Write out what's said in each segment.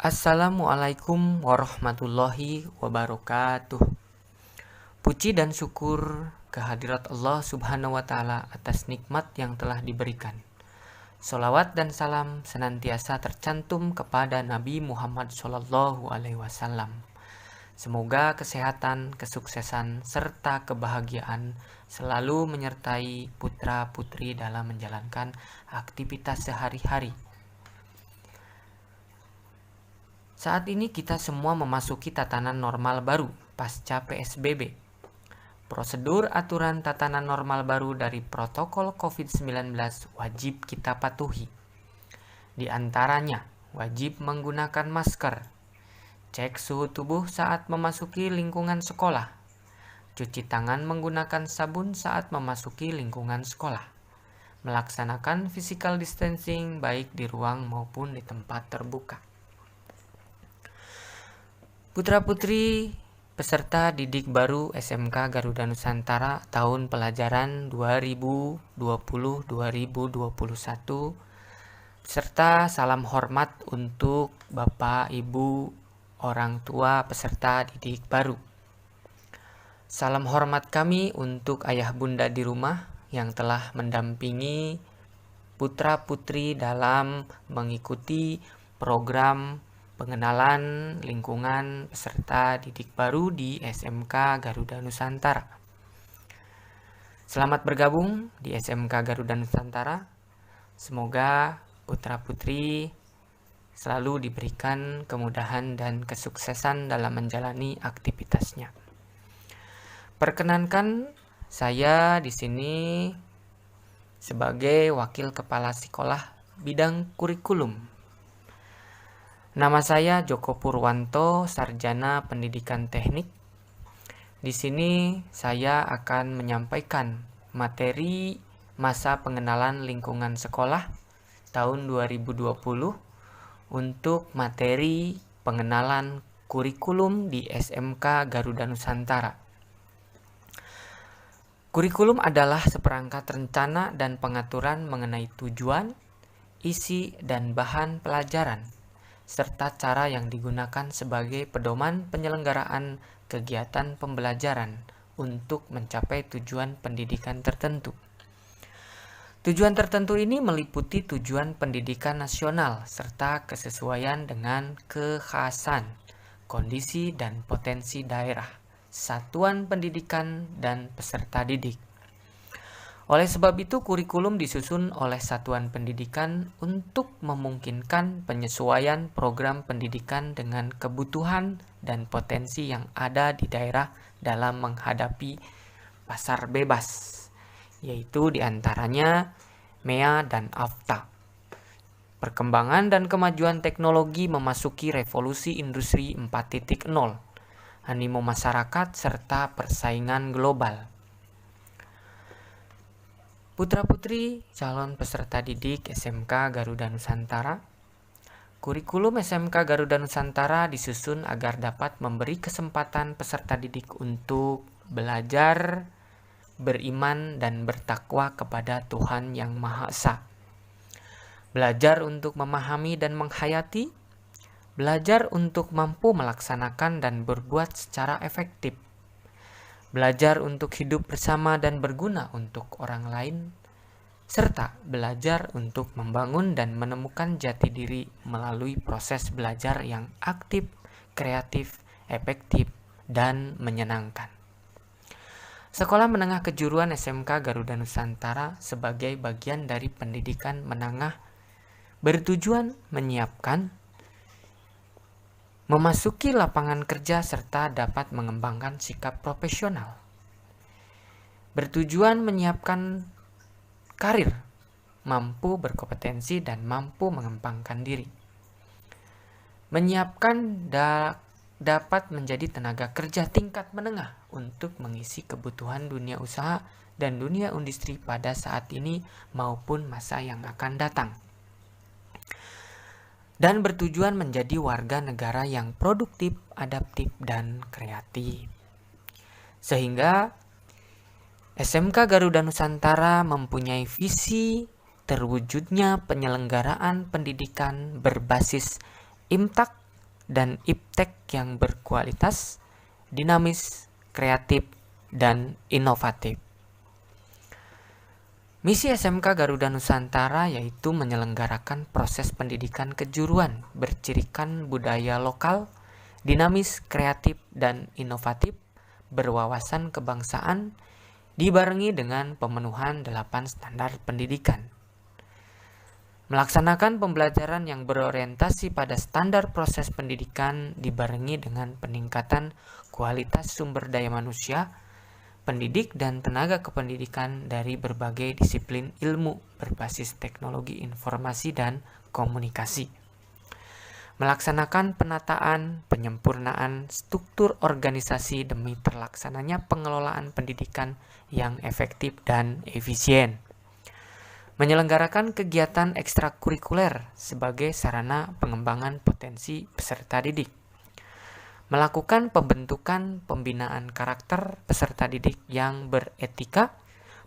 Assalamualaikum warahmatullahi wabarakatuh. Puji dan syukur kehadirat Allah Subhanahu wa Ta'ala atas nikmat yang telah diberikan. Sholawat dan salam senantiasa tercantum kepada Nabi Muhammad SAW. Semoga kesehatan, kesuksesan, serta kebahagiaan selalu menyertai putra-putri dalam menjalankan aktivitas sehari-hari. Saat ini kita semua memasuki tatanan normal baru pasca PSBB. Prosedur aturan tatanan normal baru dari protokol COVID-19 wajib kita patuhi. Di antaranya, wajib menggunakan masker, cek suhu tubuh saat memasuki lingkungan sekolah, cuci tangan menggunakan sabun saat memasuki lingkungan sekolah, melaksanakan physical distancing baik di ruang maupun di tempat terbuka. Putra-putri peserta didik baru SMK Garuda Nusantara tahun pelajaran 2020-2021 serta salam hormat untuk Bapak, Ibu, orang tua peserta didik baru. Salam hormat kami untuk ayah bunda di rumah yang telah mendampingi putra-putri dalam mengikuti program pengenalan lingkungan peserta didik baru di SMK Garuda Nusantara. Selamat bergabung di SMK Garuda Nusantara. Semoga putra-putri selalu diberikan kemudahan dan kesuksesan dalam menjalani aktivitasnya. Perkenankan saya di sini sebagai wakil kepala sekolah bidang kurikulum. Nama saya Joko Purwanto, sarjana pendidikan teknik. Di sini saya akan menyampaikan materi masa pengenalan lingkungan sekolah tahun 2020 untuk materi pengenalan kurikulum di SMK Garuda Nusantara. Kurikulum adalah seperangkat rencana dan pengaturan mengenai tujuan, isi, dan bahan pelajaran, serta cara yang digunakan sebagai pedoman penyelenggaraan kegiatan pembelajaran untuk mencapai tujuan pendidikan tertentu. Tujuan tertentu ini meliputi tujuan pendidikan nasional serta kesesuaian dengan kekhasan, kondisi dan potensi daerah, satuan pendidikan dan peserta didik. Oleh sebab itu, kurikulum disusun oleh satuan pendidikan untuk memungkinkan penyesuaian program pendidikan dengan kebutuhan dan potensi yang ada di daerah dalam menghadapi pasar bebas, yaitu diantaranya MEA dan AFTA. Perkembangan dan kemajuan teknologi memasuki revolusi industri 4.0, animo masyarakat, serta persaingan global. Putra-putri calon peserta didik SMK Garuda Nusantara, kurikulum SMK Garuda Nusantara disusun agar dapat memberi kesempatan peserta didik untuk belajar, beriman, dan bertakwa kepada Tuhan Yang Maha Esa. Belajar untuk memahami dan menghayati, belajar untuk mampu melaksanakan dan berbuat secara efektif, belajar untuk hidup bersama dan berguna untuk orang lain, serta belajar untuk membangun dan menemukan jati diri melalui proses belajar yang aktif, kreatif, efektif, dan menyenangkan. Sekolah Menengah Kejuruan SMK Garuda Nusantara sebagai bagian dari pendidikan menengah bertujuan menyiapkan memasuki lapangan kerja serta dapat mengembangkan sikap profesional. Bertujuan menyiapkan karir, mampu berkompetensi dan mampu mengembangkan diri. Menyiapkan dapat menjadi tenaga kerja tingkat menengah untuk mengisi kebutuhan dunia usaha dan dunia industri pada saat ini maupun masa yang akan datang. Dan bertujuan menjadi warga negara yang produktif, adaptif, dan kreatif. Sehingga SMK Garuda Nusantara mempunyai visi terwujudnya penyelenggaraan pendidikan berbasis IMTAK dan iptek yang berkualitas, dinamis, kreatif, dan inovatif. Misi SMK Garuda Nusantara yaitu menyelenggarakan proses pendidikan kejuruan bercirikan budaya lokal, dinamis, kreatif, dan inovatif, berwawasan kebangsaan, dibarengi dengan pemenuhan 8 standar pendidikan. Melaksanakan pembelajaran yang berorientasi pada standar proses pendidikan dibarengi dengan peningkatan kualitas sumber daya manusia, pendidik dan tenaga kependidikan dari berbagai disiplin ilmu berbasis teknologi informasi dan komunikasi. Melaksanakan penataan, penyempurnaan struktur organisasi demi terlaksananya pengelolaan pendidikan yang efektif dan efisien. Menyelenggarakan kegiatan ekstrakurikuler sebagai sarana pengembangan potensi peserta didik. Melakukan pembentukan pembinaan karakter peserta didik yang beretika,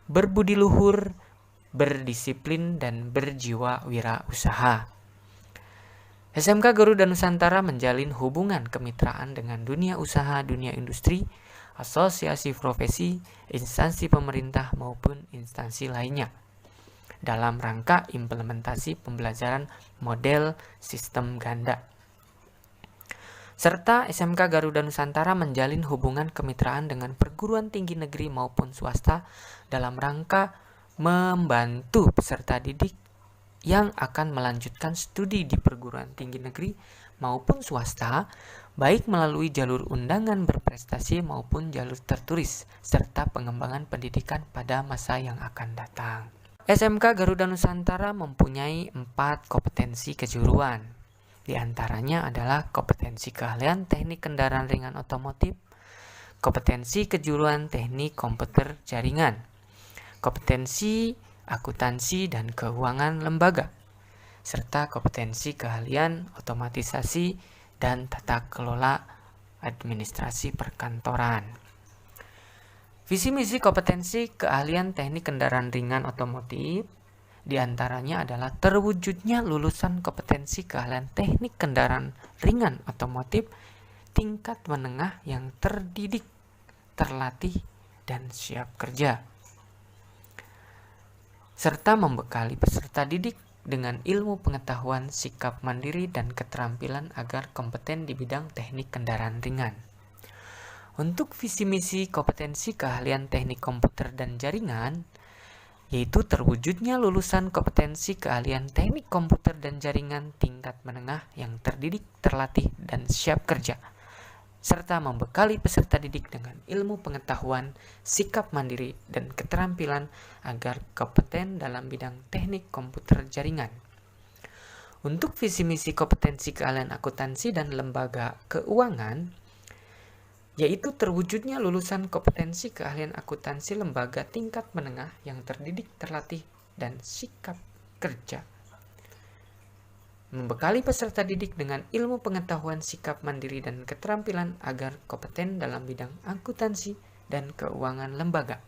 berbudi luhur, berdisiplin, dan berjiwa wirausaha. SMK Garuda Nusantara menjalin hubungan kemitraan dengan dunia usaha, dunia industri, asosiasi profesi, instansi pemerintah maupun instansi lainnya dalam rangka implementasi pembelajaran model sistem ganda. Serta SMK Garuda Nusantara menjalin hubungan kemitraan dengan perguruan tinggi negeri maupun swasta dalam rangka membantu peserta didik yang akan melanjutkan studi di perguruan tinggi negeri maupun swasta, baik melalui jalur undangan berprestasi maupun jalur tertulis, serta pengembangan pendidikan pada masa yang akan datang. SMK Garuda Nusantara mempunyai 4 kompetensi kejuruan. Di antaranya adalah kompetensi keahlian teknik kendaraan ringan otomotif, kompetensi kejuruan teknik komputer jaringan, kompetensi akuntansi dan keuangan lembaga, serta kompetensi keahlian otomatisasi dan tata kelola administrasi perkantoran. Visi misi kompetensi keahlian teknik kendaraan ringan otomotif diantaranya adalah terwujudnya lulusan kompetensi keahlian teknik kendaraan ringan otomotif tingkat menengah yang terdidik, terlatih, dan siap kerja, serta membekali peserta didik dengan ilmu pengetahuan, sikap mandiri, dan keterampilan agar kompeten di bidang teknik kendaraan ringan. Untuk visi misi kompetensi keahlian teknik komputer dan jaringan, yaitu terwujudnya lulusan kompetensi keahlian teknik komputer dan jaringan tingkat menengah yang terdidik, terlatih, dan siap kerja, serta membekali peserta didik dengan ilmu pengetahuan, sikap mandiri, dan keterampilan agar kompeten dalam bidang teknik komputer jaringan. Untuk visi misi kompetensi keahlian akuntansi dan lembaga keuangan, yaitu terwujudnya lulusan kompetensi keahlian akuntansi lembaga tingkat menengah yang terdidik, terlatih, dan sikap kerja. Membekali peserta didik dengan ilmu pengetahuan, sikap mandiri, dan keterampilan agar kompeten dalam bidang akuntansi dan keuangan lembaga.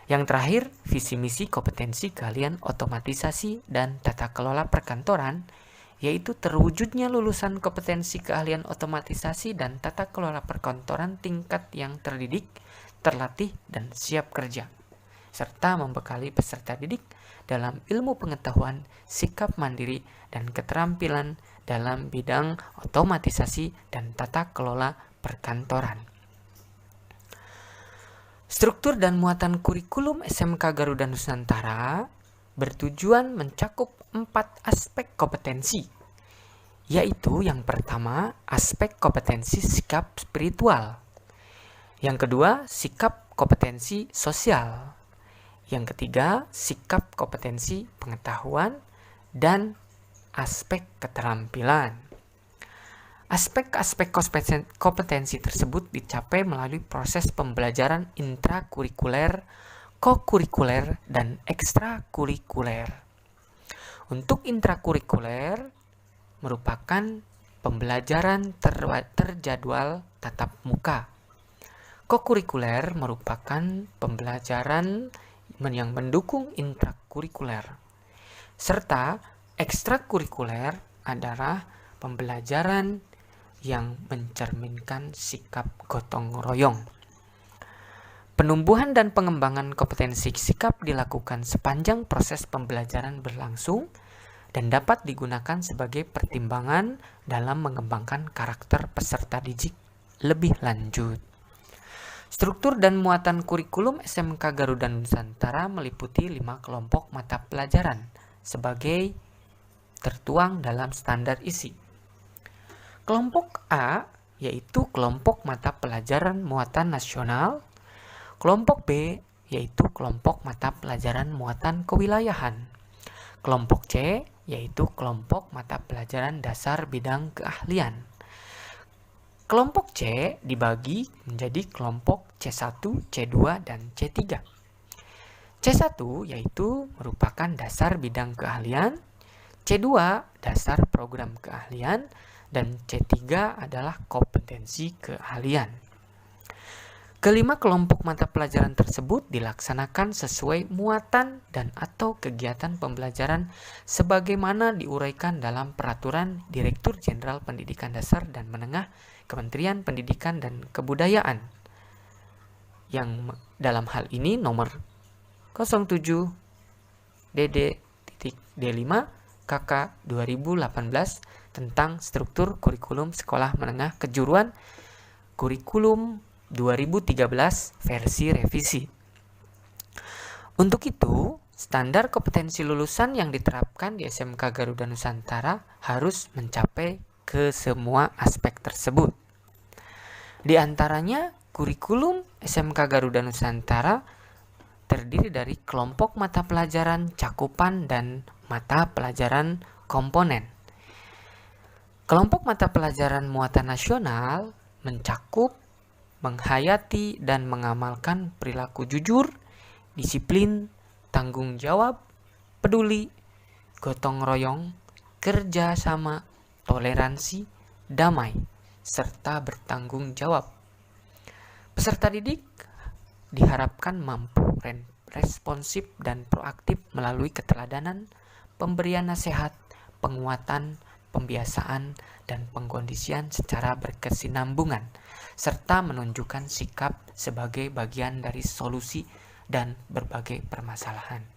Yang terakhir, visi misi kompetensi keahlian otomatisasi dan tata kelola perkantoran, yaitu terwujudnya lulusan kompetensi keahlian otomatisasi dan tata kelola perkantoran tingkat yang terdidik, terlatih, dan siap kerja, serta membekali peserta didik dalam ilmu pengetahuan, sikap mandiri, dan keterampilan dalam bidang otomatisasi dan tata kelola perkantoran. Struktur dan muatan kurikulum SMK Garuda Nusantara bertujuan mencakup 4 aspek kompetensi, yaitu yang pertama, aspek kompetensi sikap spiritual. Yang kedua, sikap kompetensi sosial. Yang ketiga, sikap kompetensi pengetahuan dan aspek keterampilan. Aspek-aspek kompetensi tersebut dicapai melalui proses pembelajaran intrakurikuler, kokurikuler, dan ekstrakurikuler. Untuk intrakurikuler merupakan pembelajaran terjadwal tatap muka. Kokurikuler merupakan pembelajaran yang mendukung intrakurikuler. Serta ekstrakurikuler adalah pembelajaran yang mencerminkan sikap gotong royong. Penumbuhan dan pengembangan kompetensi sikap dilakukan sepanjang proses pembelajaran berlangsung dan dapat digunakan sebagai pertimbangan dalam mengembangkan karakter peserta didik lebih lanjut. Struktur dan muatan kurikulum SMK Garuda Nusantara meliputi 5 kelompok mata pelajaran sebagai tertuang dalam standar isi. Kelompok A yaitu kelompok mata pelajaran muatan nasional. Kelompok B yaitu kelompok mata pelajaran muatan kewilayahan. Kelompok C yaitu kelompok mata pelajaran dasar bidang keahlian. Kelompok C dibagi menjadi kelompok C1, C2, dan C3. C1 yaitu merupakan dasar bidang keahlian, C2 dasar program keahlian, dan C3 adalah kompetensi keahlian. Kelima kelompok mata pelajaran tersebut dilaksanakan sesuai muatan dan atau kegiatan pembelajaran sebagaimana diuraikan dalam Peraturan Direktur Jenderal Pendidikan Dasar dan Menengah Kementerian Pendidikan dan Kebudayaan yang dalam hal ini nomor 07 DD.D5 KK 2018 tentang struktur kurikulum sekolah menengah kejuruan kurikulum 2013 versi revisi. Untuk itu, standar kompetensi lulusan yang diterapkan di SMK Garuda Nusantara harus mencapai ke semua aspek tersebut. Di antaranya, kurikulum SMK Garuda Nusantara terdiri dari kelompok mata pelajaran cakupan dan mata pelajaran komponen. Kelompok mata pelajaran muatan nasional mencakup menghayati dan mengamalkan perilaku jujur, disiplin, tanggung jawab, peduli, gotong royong, kerja sama, toleransi, damai, serta bertanggung jawab. Peserta didik diharapkan mampu responsif dan proaktif melalui keteladanan, pemberian nasihat, penguatan, pembiasaan, dan pengkondisian secara berkesinambungan, serta menunjukkan sikap sebagai bagian dari solusi dan berbagai permasalahan.